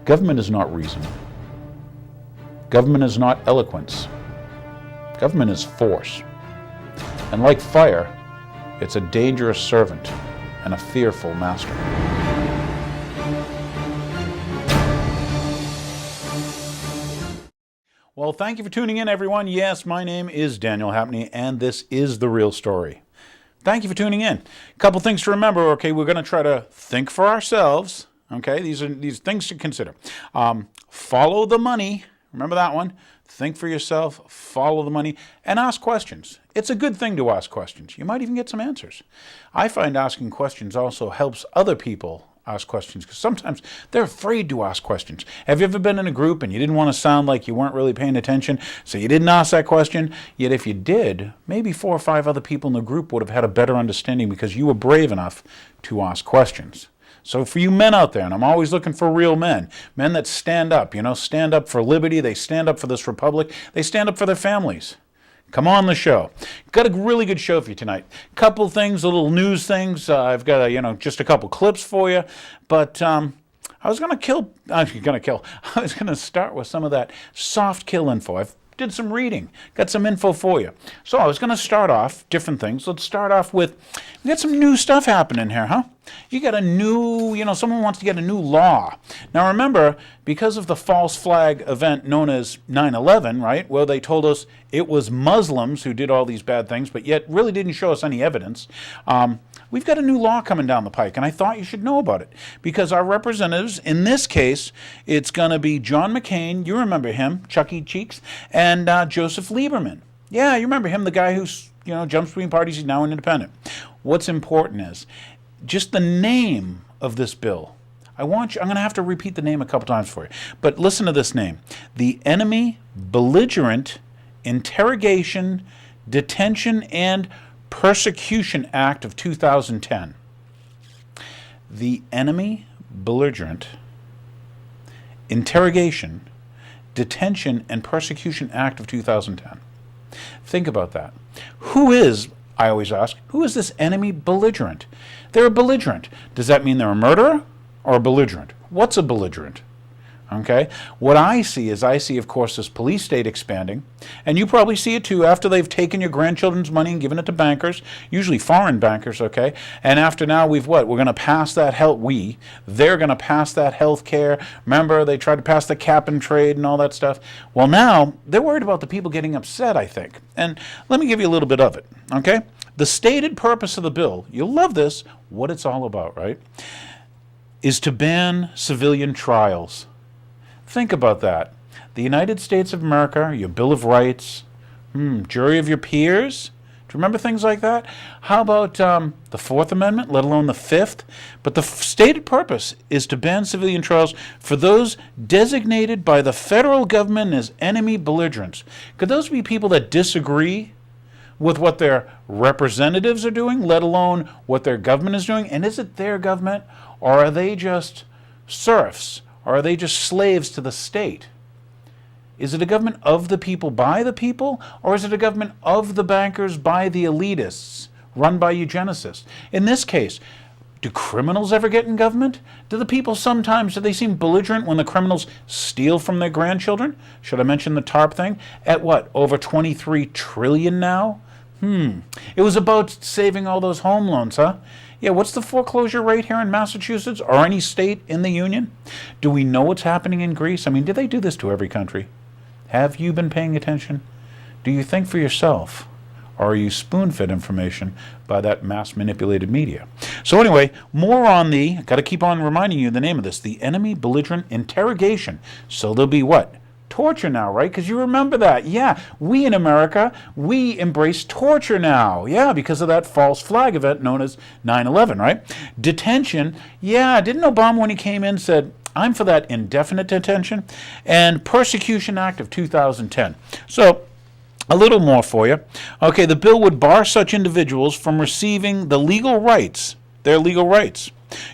Government is not reason. Government is not eloquence. Government is force. And like fire, it's a dangerous servant and a fearful master. Well, thank you for tuning in, everyone. Yes, my name is Daniel Hapney, and this is The Real Story. Thank you for tuning in. A couple things to remember, okay? We're going to try to think for ourselves, okay? These are things to consider. Follow the money. Remember that one? Think for yourself, follow the money, and ask questions. It's a good thing to ask questions. You might even get some answers. I find asking questions also helps other people ask questions, because sometimes they're afraid to ask questions. Have you ever been in a group and you didn't want to sound like you weren't really paying attention, so you didn't ask that question? Yet if you did, maybe 4 or 5 other people in the group would have had a better understanding because you were brave enough to ask questions. So for you men out there, and I'm always looking for real men that stand up, stand up for liberty, they stand up for this republic, they stand up for their families. Come on the show. Got a really good show for you tonight. Couple things, little news things. I've got just a couple clips for you. But I was going to start with some of that soft kill info. I've did some reading, got some info for you. So I was going to start off different things. Let's start off with, we got some new stuff happening here, huh? You got a new, someone wants to get a new law. Now remember, because of the false flag event known as 9/11, right, where they told us it was Muslims who did all these bad things, but yet really didn't show us any evidence, we've got a new law coming down the pike, and I thought you should know about it, because our representatives, in this case, it's going to be John McCain, you remember him, Chucky Cheeks, and Joseph Lieberman. Yeah, you remember him, the guy who's, jumps between parties, he's now an independent. What's important is just the name of this bill. I'm going to have to repeat the name a couple times for you, but listen to this name. The Enemy Belligerent Interrogation, Detention, and Prosecution Act of 2010. The Enemy Belligerent Interrogation, Detention, and Prosecution Act of 2010. Think about that. I always ask, who is this enemy belligerent? They're a belligerent. Does that mean they're a murderer or a belligerent? What's a belligerent? Okay? What I see, of course, this police state expanding, and you probably see it too after they've taken your grandchildren's money and given it to bankers, usually foreign bankers, okay? And after now we're going to pass that they're going to pass that health care. Remember, they tried to pass the cap and trade and all that stuff. Well, now they're worried about the people getting upset, I think. And let me give you a little bit of it, okay? The stated purpose of the bill, you'll love this, what it's all about, right, is to ban civilian trials. Think about that. The United States of America, your Bill of Rights, jury of your peers. Do you remember things like that? How about the Fourth Amendment, let alone the Fifth? But the stated purpose is to ban civilian trials for those designated by the federal government as enemy belligerents. Could those be people that disagree with what their representatives are doing, let alone what their government is doing? And is it their government, or are they just serfs? Or are they just slaves to the state? Is it a government of the people, by the people? Or is it a government of the bankers, by the elitists, run by eugenicists? In this case, do criminals ever get in government? Do the people sometimes, do they seem belligerent when the criminals steal from their grandchildren? Should I mention the TARP thing? At what, over 23 trillion now? It was about saving all those home loans, huh? Yeah, what's the foreclosure rate here in Massachusetts or any state in the Union? Do we know what's happening in Greece? I mean, do they do this to every country? Have you been paying attention? Do you think for yourself? Or are you spoon-fed information by that mass-manipulated media? So anyway, more on got to keep on reminding you the name of this, the Enemy Belligerent Interrogation. So there'll be what? Torture now, right? Because you remember that. Yeah, we in America, we embrace torture now. Yeah, because of that false flag event known as 9/11, right? Detention. Yeah, didn't Obama, when he came in, said, I'm for that indefinite detention? And Prosecution Act of 2010. So a little more for you. Okay, the bill would bar such individuals from receiving their legal rights,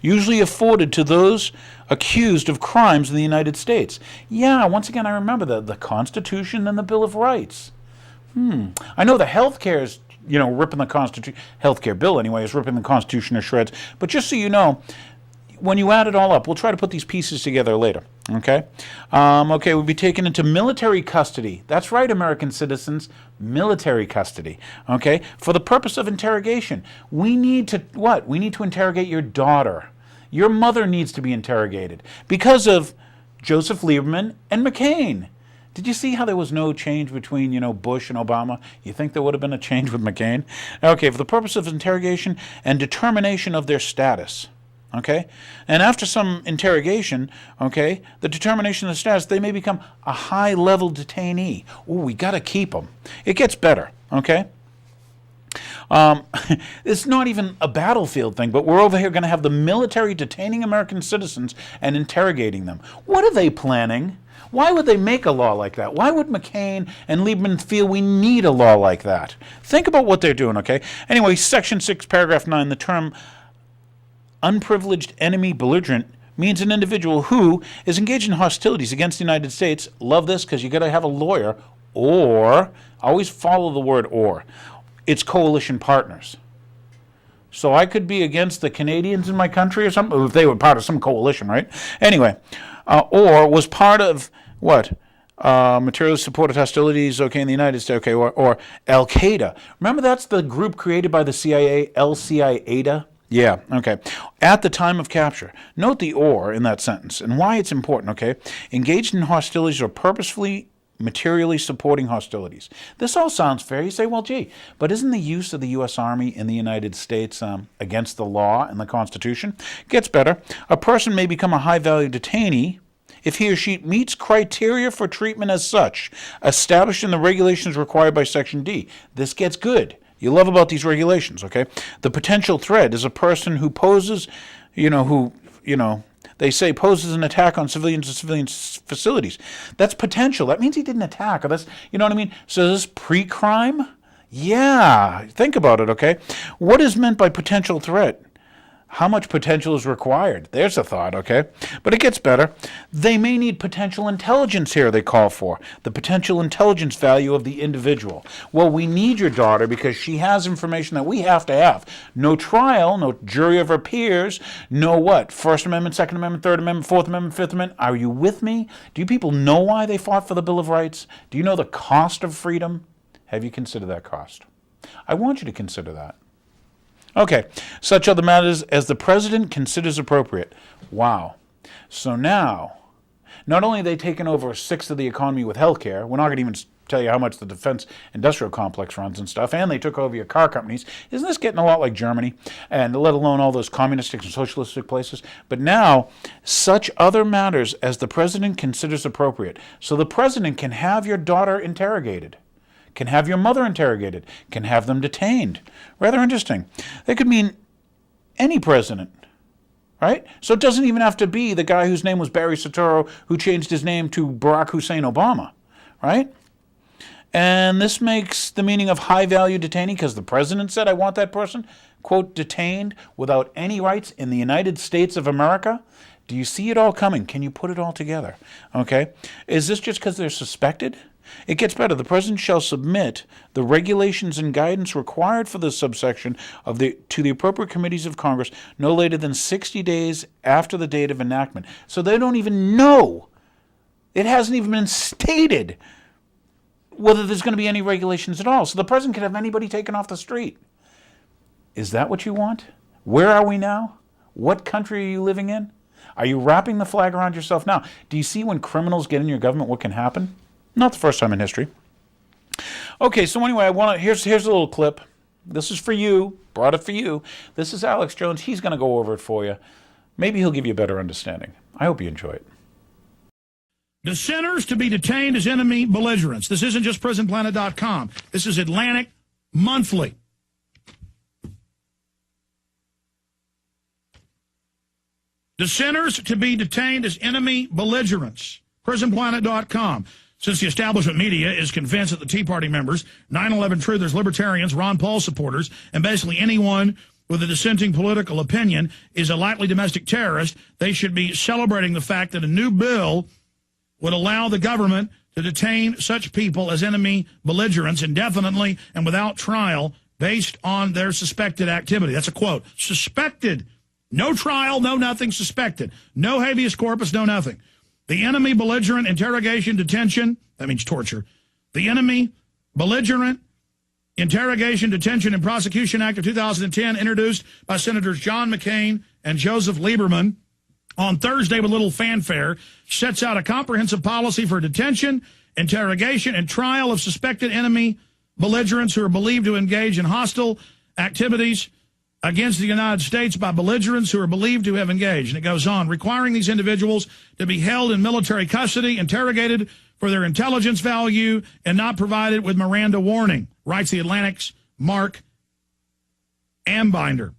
usually afforded to those accused of crimes in the United States. Yeah, once again, I remember the Constitution and the Bill of Rights. I know the health care is, ripping the Constitution, health care bill anyway, is ripping the Constitution to shreds. But just so you know, when you add it all up, we'll try to put these pieces together later. Okay? Okay, we'll be taken into military custody. That's right, American citizens, military custody. Okay? For the purpose of interrogation. We need to, what? We need to interrogate your daughter. Your mother needs to be interrogated because of Joseph Lieberman and McCain. Did you see how there was no change between, Bush and Obama? You think there would have been a change with McCain? Okay, for the purpose of interrogation and determination of their status. Okay? And after some interrogation, okay, the determination of the status, they may become a high-level detainee. Ooh, we got to keep them. It gets better, okay? It's not even a battlefield thing, but we're over here going to have the military detaining American citizens and interrogating them. What are they planning? Why would they make a law like that? Why would McCain and Lieberman feel we need a law like that? Think about what they're doing, okay? Anyway, Section 6, Paragraph 9, the term unprivileged enemy belligerent means an individual who is engaged in hostilities against the United States. Love this because you got to have a lawyer, or, always follow the word or. It's coalition partners. So I could be against the Canadians in my country or something, if they were part of some coalition, right? Anyway, or was part of what? Materially supported hostilities, okay, in the United States, okay, or Al-Qaeda. Remember that's the group created by the CIA, Al-Qaeda? Yeah, okay. At the time of capture. Note the or in that sentence and why it's important, okay? Engaged in hostilities or purposefully materially supporting hostilities. This all sounds fair. You say, well, gee, but isn't the use of the U.S. Army in the United States against the law and the Constitution? Gets better. A person may become a high-value detainee if he or she meets criteria for treatment as such, established in the regulations required by Section D. This gets good. You love about these regulations, okay? The potential threat is a person who poses, they say poses an attack on civilians and civilian facilities. That's potential. That means he didn't attack. Or that's, you know what I mean? So is this pre-crime? Yeah. Think about it, okay? What is meant by potential threat? How much potential is required? There's a thought, okay? But it gets better. They may need potential intelligence here, they call for. The potential intelligence value of the individual. Well, we need your daughter because she has information that we have to have. No trial, no jury of her peers, no what? First Amendment, Second Amendment, Third Amendment, Fourth Amendment, Fifth Amendment. Are you with me? Do you people know why they fought for the Bill of Rights? Do you know the cost of freedom? Have you considered that cost? I want you to consider that. Okay, such other matters as the president considers appropriate. Wow. So now, not only have they taken over a sixth of the economy with health care, we're not going to even tell you how much the defense industrial complex runs and stuff, and they took over your car companies. Isn't this getting a lot like Germany, and let alone all those communistic and socialistic places? But now, such other matters as the president considers appropriate. So the president can have your daughter interrogated, can have your mother interrogated, can have them detained. Rather interesting. They could mean any president, right? So it doesn't even have to be the guy whose name was Barry Soetoro who changed his name to Barack Hussein Obama, right? And this makes the meaning of high-value detainee because the president said, I want that person, quote, detained without any rights in the United States of America. Do you see it all coming? Can you put it all together? Okay. Is this just because they're suspected? It gets better. The president shall submit the regulations and guidance required for this subsection to the appropriate committees of Congress no later than 60 days after the date of enactment. So they don't even know. It hasn't even been stated whether there's going to be any regulations at all. So the president can have anybody taken off the street. Is that what you want? Where are we now? What country are you living in? Are you wrapping the flag around yourself now? Do you see when criminals get in your government what can happen? Not the first time in history. Okay, so anyway, here's a little clip. This is for you. Brought it for you. This is Alex Jones. He's going to go over it for you. Maybe he'll give you a better understanding. I hope you enjoy it. Dissenters to be detained as enemy belligerents. This isn't just PrisonPlanet.com. This is Atlantic Monthly. Dissenters to be detained as enemy belligerents. PrisonPlanet.com. Since the establishment media is convinced that the Tea Party members, 9/11 truthers, libertarians, Ron Paul supporters, and basically anyone with a dissenting political opinion is a likely domestic terrorist, they should be celebrating the fact that a new bill would allow the government to detain such people as enemy belligerents indefinitely and without trial based on their suspected activity. That's a quote. Suspected. No trial, no nothing, suspected. No habeas corpus, no nothing. The Enemy Belligerent Interrogation Detention, that means torture. The Enemy Belligerent Interrogation, Detention, and Prosecution Act of 2010, introduced by Senators John McCain and Joseph Lieberman on Thursday with little fanfare, sets out a comprehensive policy for detention, interrogation, and trial of suspected enemy belligerents who are believed to engage in hostile activities against the United States by belligerents who are believed to have engaged. And it goes on, requiring these individuals to be held in military custody, interrogated for their intelligence value, and not provided with Miranda warning, writes the Atlantic's Mark Ambinder.